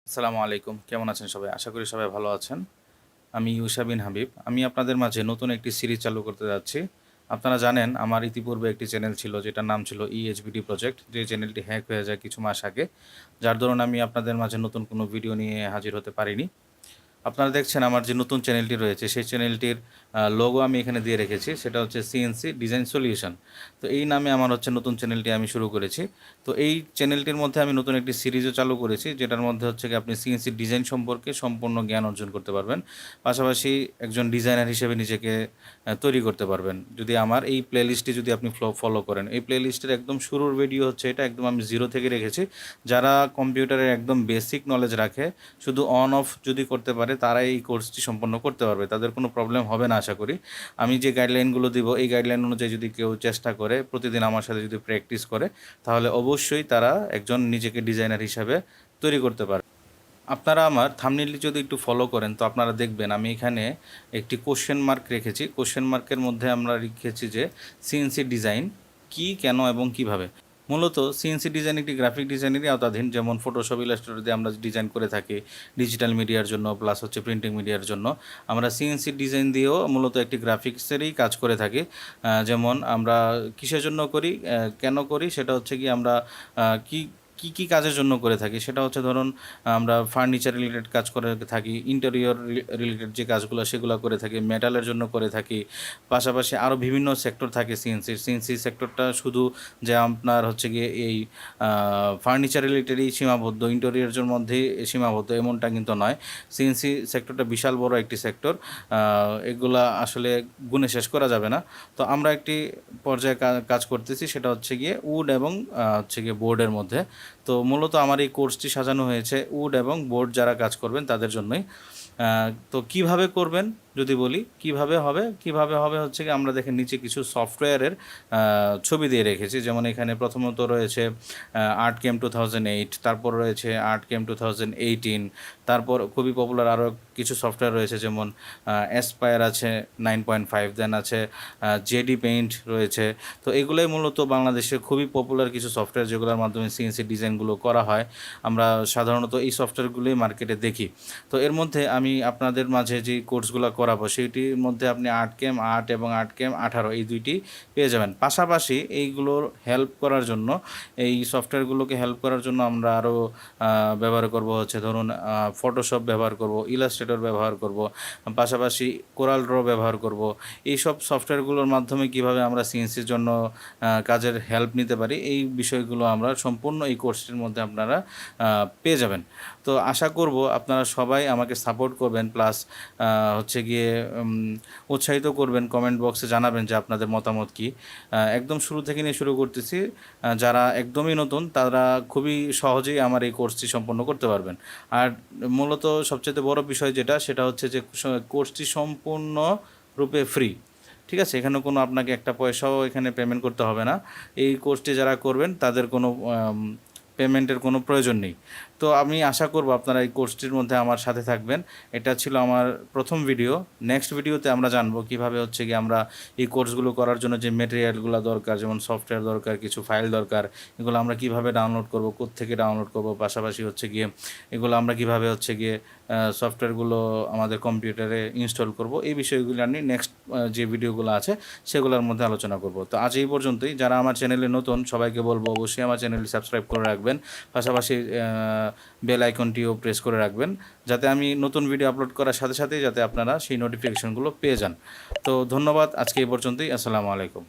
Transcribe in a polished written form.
আসসালামু আলাইকুম, কেমন আছেন সবাই? আশা করি সবাই ভালো আছেন। আমি ইউসা বিন হাবিব। আমি আপনাদের মাঝে নতুন একটি সিরিজ চালু করতে যাচ্ছি। আপনারা জানেন আমার ইতিপূর্বে একটি চ্যানেল ছিল যেটার নাম ছিল ইএইচবিডি প্রজেক্ট। যে চ্যানেলটি হ্যাক হয়ে যায় কিছু মাস আগে। যার দরুন আমি আপনাদের মাঝে নতুন কোনো ভিডিও নিয়ে হাজির হতে পারিনি। আপনারা দেখছেন আমার যে নতুন চ্যানেলটি রয়েছে সেই চ্যানেলটির লোগো আমি এখানে দিয়ে রেখেছি, সেটা হচ্ছে সিএনসি ডিজাইন সলিউশন। তো এই নামে আমার হচ্ছে নতুন চ্যানেলটি আমি শুরু করেছি। তো এই চ্যানেলটির মধ্যে আমি নতুন একটি সিরিজও চালু করেছি, যেটার মধ্যে হচ্ছে কি আপনি সিএনসি ডিজাইন সম্পর্কে সম্পূর্ণ জ্ঞান অর্জন করতে পারবেন। পাশাপাশি একজন ডিজাইনার হিসেবে নিজেকে তৈরি করতে পারবেন যদি আমার এই প্লেলিস্টটি যদি আপনি ফলো করেন। এই প্লেলিস্টের একদম শুরুর ভিডিও হচ্ছে এটা, একদম আমি জিরো থেকে রেখেছি। যারা কম্পিউটারের একদম বেসিক নলেজ রাখে, শুধু অন অফ যদি করতে পারে, তারাই এই কোর্সটি সম্পন্ন করতে পারবে। তাদের কোনো প্রবলেম হবে না আশা করি। আমি যে গাইডলাইনগুলো দিব এই গাইডলাইন অনুযায়ী যদি কেউ চেষ্টা করে, প্রতিদিন আমার সাথে যদি প্র্যাকটিস করে, তাহলে অবশ্যই তারা একজন নিজেকে ডিজাইনার হিসাবে তৈরি করতে পারে। আপনারা আমার থাম্বনেইলটি যদি একটু ফলো করেন তো আপনারা দেখবেন আমি এখানে একটি কোশ্চেন মার্ক রেখেছি। কোশ্চেন মার্কের মধ্যে আমরা লিখেছি যে সিএনসি ডিজাইন কি, কেন এবং কিভাবে। মূলত সিএনসি ডিজাইন একটি গ্রাফিক ডিজাইনেরই আওতাধীন। যেমন ফটোশপ, ইলাস্ট্রেটর দিয়ে আমরা ডিজাইন করে থাকি ডিজিটাল মিডিয়ার জন্য, প্লাস হচ্ছে প্রিন্টিং মিডিয়ার জন্য। আমরা সিএনসি ডিজাইন দিয়েও মূলত একটি গ্রাফিক্সেরই কাজ করে থাকি। যেমন আমরা কিসের জন্য করি, কেন করি, সেটা হচ্ছে কি আমরা কি কী কী কাজের জন্য করে থাকি। সেটা হচ্ছে ধরুন আমরা ফার্নিচার রিলেটেড কাজ করে থাকি, ইন্টেরিয়র রিলেটেড যে কাজগুলো সেগুলো করে থাকি, মেটালের জন্য করে থাকি। পাশাপাশি আরও বিভিন্ন সেক্টর থাকে সিএনসি সেক্টরটা শুধু যে আপনার হচ্ছে গিয়ে এই ফার্নিচার রিলেটেডই সীমাবদ্ধ, ইন্টেরিয়রের মধ্যেই সীমাবদ্ধ এমনটা কিন্তু নয়। সিএনসি সেক্টরটা বিশাল বড় একটি সেক্টর, এগুলা আসলে গুণে শেষ করা যাবে না। তো আমরা একটি পর্যায়ে কাজ করতেছি, সেটা হচ্ছে গিয়ে উড এবং হচ্ছে গিয়ে বোর্ডের মধ্যে। তো মূলত আমার এই কোর্সটি সাজানো হয়েছে উড এবং বোর্ড যারা কাজ করবেন তাদের জন্যই। তো কিভাবে করবেন যদি বলি, কিভাবে হবে হচ্ছে কি আমরা দেখেন নিচে কিছু সফটওয়্যারের ছবি দিয়ে রেখেছি। যেমন এখানে প্রথমত রয়েছে আর্টকেম 2008, তারপর রয়েছে আর্টকেম 2018, তারপর খুবই পপুলার আরও কিছু সফটওয়্যার রয়েছে, যেমন অ্যাসপায়ার আছে 9.5, দেন আছে জেডি পেইন্ট রয়েছে। তো এগুলোই মূলত বাংলাদেশে খুবই পপুলার কিছু সফটওয়্যার, যেগুলোর মাধ্যমে সিএনসি ডিজাইনগুলো করা হয়। আমরা সাধারণত এই সফটওয়্যারগুলোই মার্কেটে দেখি। তো এর মধ্যে আমি আপনাদের মাঝে যে কোর্সগুলো করাবো সেইটির মধ্যে আপনি আর্টকেম 8 এবং আর্টকেম 18 এই দুইটি পেয়ে যাবেন। পাশাপাশি এইগুলোর হেল্প করার জন্য, এই সফটওয়্যারগুলোকে হেল্প করার জন্য আমরা আরও ব্যবহার করব হচ্ছে ধরুন ফটোশপ ব্যবহার করব, ইলাস্ট্রেটর ব্যবহার করব, পাশাপাশি কোরাল ড্র ব্যবহার করব। এইসব সফটওয়্যারগুলোর মাধ্যমে কিভাবে আমরা সিএনসির জন্য কাজের হেল্প নিতে পারি, এই বিষয়গুলো আমরা সম্পূর্ণ এই কোর্সটির মধ্যে আপনারা পেয়ে যাবেন। তো আশা করব আপনারা সবাই আমাকে সাপোর্ট করবেন, প্লাস হচ্ছে গিয়ে উৎসাহিত করবেন, কমেন্ট বক্সে জানাবেন যে আপনাদের মতামত কী। একদম শুরু থেকে নিয়ে শুরু করতেছি। যারা একদমই নতুন তারা খুবই সহজেই আমার এই কোর্সটি সম্পন্ন করতে পারবেন। আর মূলত সবচেয়ে বড় বিষয় যেটা, সেটা হচ্ছে যে কোর্সটি সম্পূর্ণ রূপে ফ্রি। ঠিক আছে, এখানে কোনো আপনাকে একটা পয়সাও এখানে পেমেন্ট করতে হবে না। এই কোর্সটি যারা করবেন তাদের কোনো পেমেন্টের কোনো প্রয়োজন নেই। তো আমি আশা করব আপনারা এই কোর্সটির মধ্যে আমার সাথে থাকবেন। এটা ছিল আমার প্রথম ভিডিও। নেক্সট ভিডিওতে আমরা জানবো কীভাবে হচ্ছে কি আমরা এই কোর্সগুলো করার জন্য যে মেটেরিয়ালগুলো দরকার, যেমন সফটওয়্যার দরকার, কিছু ফাইল দরকার, এগুলো আমরা কীভাবে ডাউনলোড করব, কোত্থেকে ডাউনলোড করব, পাশাপাশি হচ্ছে গিয়ে এগুলো আমরা কীভাবে হচ্ছে গিয়ে সফটওয়্যারগুলো আমাদের কম্পিউটারে ইনস্টল করব, এই বিষয়গুলো আমি নেক্সট যে ভিডিওগুলো আছে সেগুলোর মধ্যে আলোচনা করব। তো আজ এই পর্যন্তই। যারা আমার চ্যানেলে নতুন সবাইকে বলবো অবশ্যই আমার চ্যানেলটি সাবস্ক্রাইব করে রাখবেন, পাশাপাশি বেল আইকনটিও প্রেস করে রাখবেন, যাতে আমি নতুন ভিডিও আপলোড করার সাথে সাথেই যাতে আপনারা সেই নোটিফিকেশনগুলো পেয়ে যান। তো ধন্যবাদ, আজকে এই পর্যন্তই। আসসালামু আলাইকুম।